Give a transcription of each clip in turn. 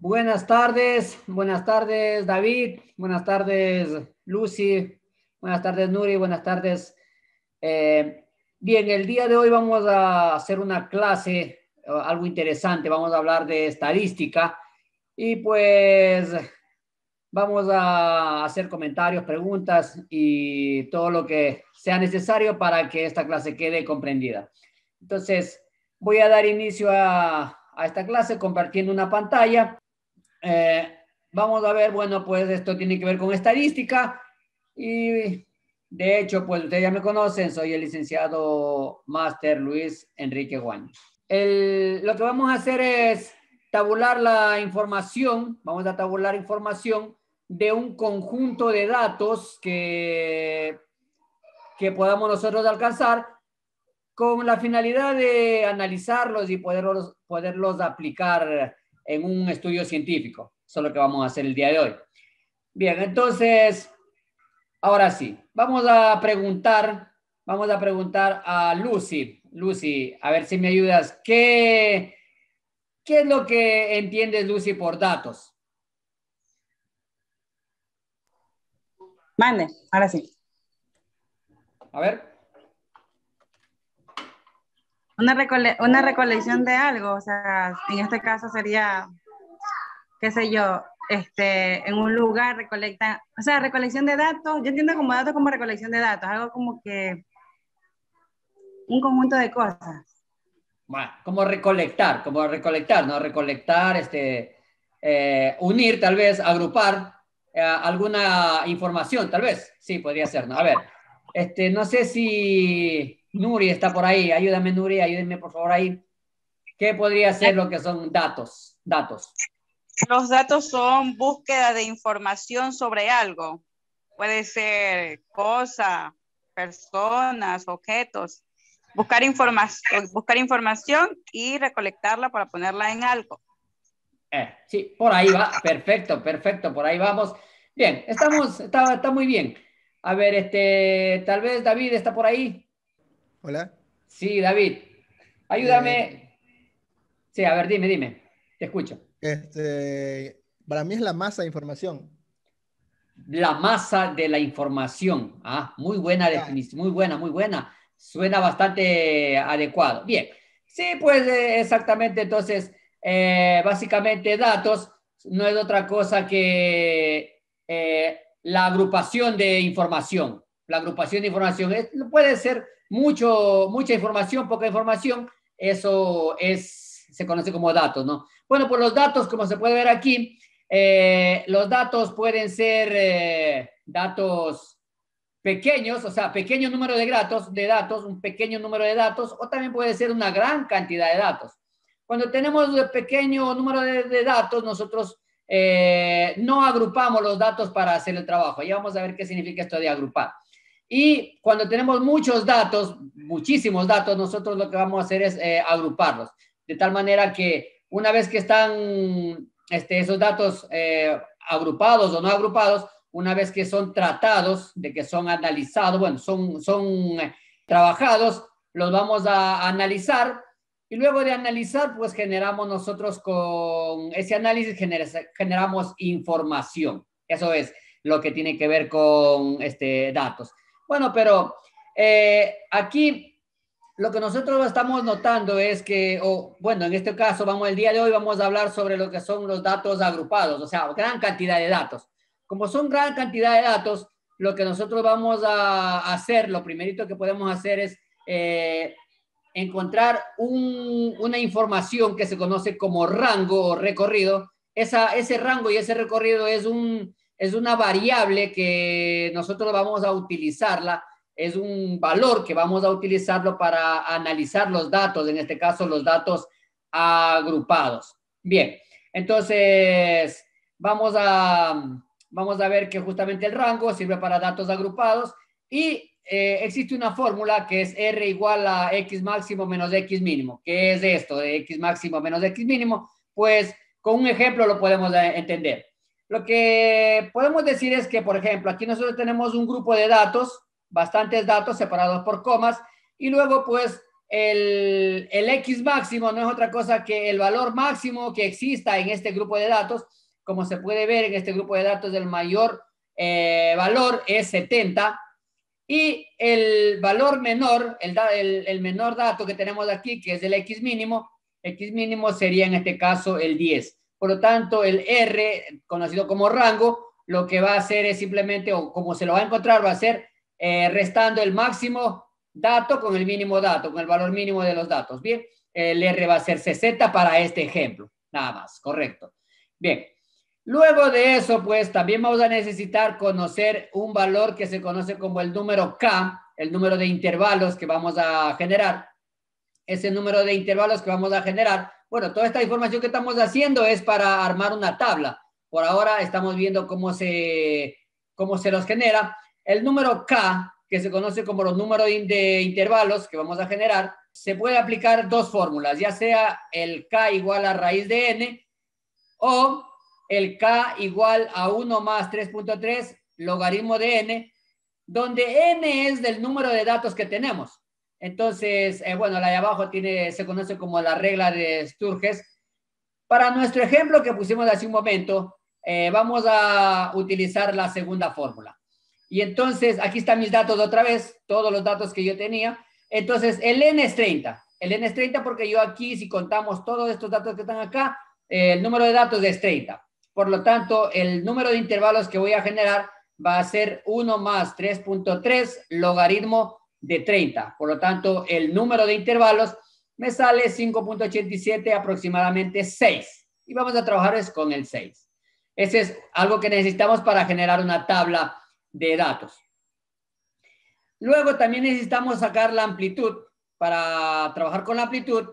Buenas tardes David, buenas tardes Lucy, buenas tardes Nuri, buenas tardes. Bien, el día de hoy vamos a hacer una clase, algo interesante, vamos a hablar de estadística y pues vamos a hacer comentarios, preguntas y todo lo que sea necesario para que esta clase quede comprendida. Entonces, voy a dar inicio a esta clase compartiendo una pantalla. Vamos a ver, bueno, pues esto tiene que ver con estadística y de hecho, pues ustedes ya me conocen, soy el licenciado máster Luis Enrique Guaño. Lo que vamos a hacer es tabular la información, vamos a tabular información de un conjunto de datos que podamos nosotros alcanzar con la finalidad de analizarlos y poderlos aplicar en un estudio científico. Eso es lo que vamos a hacer el día de hoy. Bien, entonces, ahora sí, vamos a preguntar a Lucy. Lucy, a ver si me ayudas. ¿Qué es lo que entiendes, Lucy, por datos? Mande, ahora sí. A ver. Una recolección de algo, o sea, en este caso sería, qué sé yo, en un lugar recolectan, o sea, recolección de datos, yo entiendo como datos como recolección de datos, algo como que un conjunto de cosas. Bueno, como recolectar, ¿no? Recolectar, unir, tal vez, agrupar alguna información, tal vez. Sí, podría ser, ¿no? A ver, no sé si Nuri está por ahí. Ayúdame, Nuri, ayúdenme, por favor, ahí. ¿Qué podría ser lo que son datos? Datos. Los datos son búsqueda de información sobre algo. Puede ser cosa, personas, objetos. Buscar información y recolectarla para ponerla en algo. Sí, por ahí va. Perfecto, perfecto. Por ahí vamos. Bien, está muy bien. A ver, tal vez David está por ahí. Hola. Sí, David. Ayúdame. Sí, a ver, dime. Te escucho. Para mí es la masa de información. La masa de la información. Muy buena definición, muy buena. Suena bastante adecuado. Bien. Sí, pues exactamente. Entonces, básicamente datos no es otra cosa que la agrupación de información. La agrupación de información puede ser mucha información, poca información. Eso se conoce como datos, ¿no? Bueno, pues los datos, como se puede ver aquí, los datos pueden ser datos pequeños, o sea, pequeño número de datos, un pequeño número de datos, o también puede ser una gran cantidad de datos. Cuando tenemos un pequeño número de datos, nosotros no agrupamos los datos para hacer el trabajo. Ya vamos a ver qué significa esto de agrupar. Y cuando tenemos muchos datos, muchísimos datos, nosotros lo que vamos a hacer es agruparlos. De tal manera que una vez que están esos datos agrupados o no agrupados, una vez que son tratados, de que son analizados, bueno, son trabajados, los vamos a analizar y luego de analizar, pues generamos nosotros con ese análisis, generamos información. Eso es lo que tiene que ver con datos. Bueno, pero aquí lo que nosotros estamos notando es que, bueno, en este caso, el día de hoy vamos a hablar sobre lo que son los datos agrupados, o sea, gran cantidad de datos. Como son gran cantidad de datos, lo que nosotros vamos a hacer, lo primerito que podemos hacer es encontrar una información que se conoce como rango o recorrido. Ese rango y ese recorrido es una variable que nosotros vamos a utilizarla, es un valor que vamos a utilizarlo para analizar los datos, en este caso los datos agrupados. Bien, entonces vamos a ver que justamente el rango sirve para datos agrupados y existe una fórmula que es R igual a X máximo menos X mínimo. ¿Qué es esto de X máximo menos X mínimo? Pues con un ejemplo lo podemos entender. Lo que podemos decir es que, por ejemplo, aquí nosotros tenemos un grupo de datos, bastantes datos separados por comas, y luego pues el X máximo no es otra cosa que el valor máximo que exista en este grupo de datos. Como se puede ver en este grupo de datos, el mayor valor es 70 y el valor menor, el menor dato que tenemos aquí, que es el X mínimo sería en este caso el 10. Por lo tanto, el R, conocido como rango, lo que va a hacer es simplemente, o como se lo va a encontrar, va a ser restando el máximo dato con el mínimo dato, con el valor mínimo de los datos. Bien, el R va a ser 60 para este ejemplo, nada más, correcto. Bien, luego de eso, pues también vamos a necesitar conocer un valor que se conoce como el número K, el número de intervalos que vamos a generar. Ese número de intervalos que vamos a generar, bueno, toda esta información que estamos haciendo es para armar una tabla. Por ahora estamos viendo cómo se los genera. El número K, que se conoce como los números de intervalos que vamos a generar, se puede aplicar dos fórmulas, ya sea el K igual a raíz de n o el K igual a 1 más 3.3 logaritmo de n, donde n es del número de datos que tenemos. Entonces, bueno, la de abajo se conoce como la regla de Sturges. Para nuestro ejemplo que pusimos hace un momento, vamos a utilizar la segunda fórmula. Y entonces, aquí están mis datos otra vez, todos los datos que yo tenía. Entonces, el n es 30. El n es 30 porque yo aquí, si contamos todos estos datos que están acá, el número de datos es 30. Por lo tanto, el número de intervalos que voy a generar va a ser 1 más 3.3 logaritmo de 30. Por lo tanto, el número de intervalos me sale 5.87, aproximadamente 6. Y vamos a trabajar con el 6. Ese es algo que necesitamos para generar una tabla de datos. Luego también necesitamos sacar la amplitud. Para trabajar con la amplitud,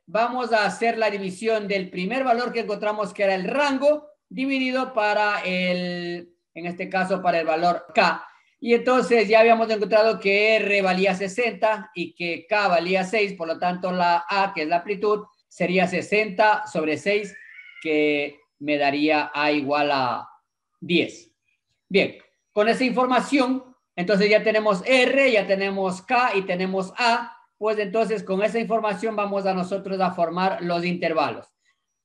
vamos a hacer la división del primer valor que encontramos, que era el rango, dividido para en este caso, para el valor K. Y entonces ya habíamos encontrado que R valía 60 y que K valía 6, por lo tanto la A, que es la amplitud, sería 60 sobre 6, que me daría A igual a 10. Bien, con esa información, entonces ya tenemos R, ya tenemos K y tenemos A, pues entonces con esa información vamos a nosotros a formar los intervalos.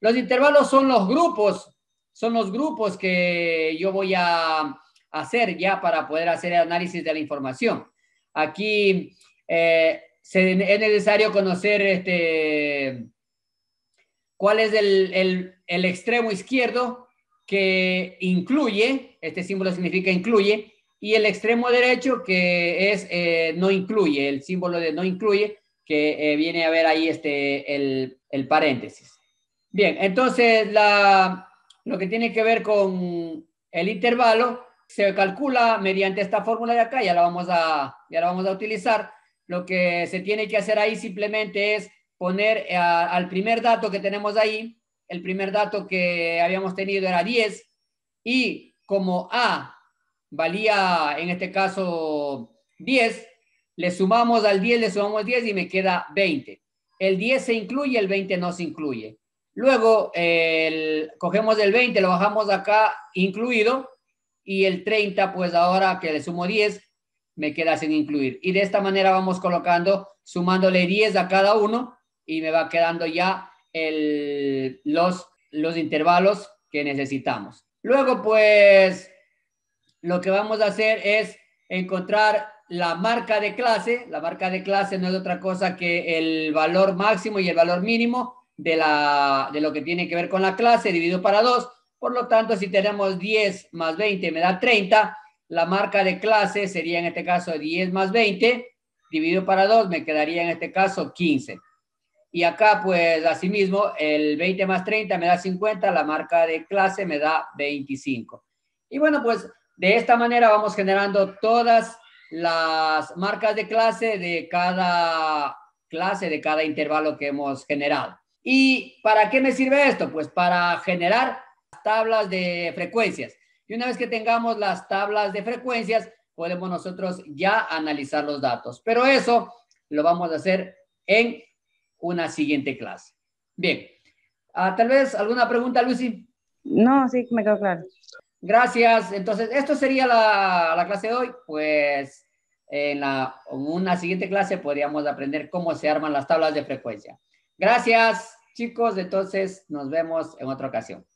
Los intervalos son los grupos que yo voy a hacer ya para poder hacer el análisis de la información. Aquí es necesario conocer cuál es el extremo izquierdo que incluye, este símbolo significa incluye, y el extremo derecho que es no incluye, el símbolo de no incluye, que viene a ver ahí el paréntesis. Bien, entonces lo que tiene que ver con el intervalo se calcula mediante esta fórmula de acá, ya la vamos a utilizar. Lo que se tiene que hacer ahí simplemente es poner al primer dato que tenemos ahí, el primer dato que habíamos tenido era 10, y como A valía en este caso 10, le sumamos al 10, le sumamos 10 y me queda 20. El 10 se incluye, el 20 no se incluye. Luego cogemos el 20, lo bajamos acá incluido, y el 30, pues ahora que le sumo 10, me queda sin incluir. Y de esta manera vamos colocando, sumándole 10 a cada uno, y me va quedando ya los intervalos que necesitamos. Luego, pues, lo que vamos a hacer es encontrar la marca de clase. La marca de clase no es otra cosa que el valor máximo y el valor mínimo de lo que tiene que ver con la clase dividido para 2. Por lo tanto, si tenemos 10 más 20 me da 30. La marca de clase sería en este caso 10 más 20 dividido para 2, me quedaría en este caso 15. Y acá, pues, asimismo, el 20 más 30 me da 50, la marca de clase me da 25. Y bueno, pues, de esta manera vamos generando todas las marcas de clase de cada intervalo que hemos generado. ¿Y para qué me sirve esto? Pues para generar tablas de frecuencias. Y una vez que tengamos las tablas de frecuencias, podemos nosotros ya analizar los datos. Pero eso lo vamos a hacer en una siguiente clase. Bien. Tal vez alguna pregunta, Lucy. No, sí, me quedó claro. Gracias. Entonces, esto sería la clase de hoy. Pues en una siguiente clase podríamos aprender cómo se arman las tablas de frecuencia. Gracias, chicos. Entonces, nos vemos en otra ocasión.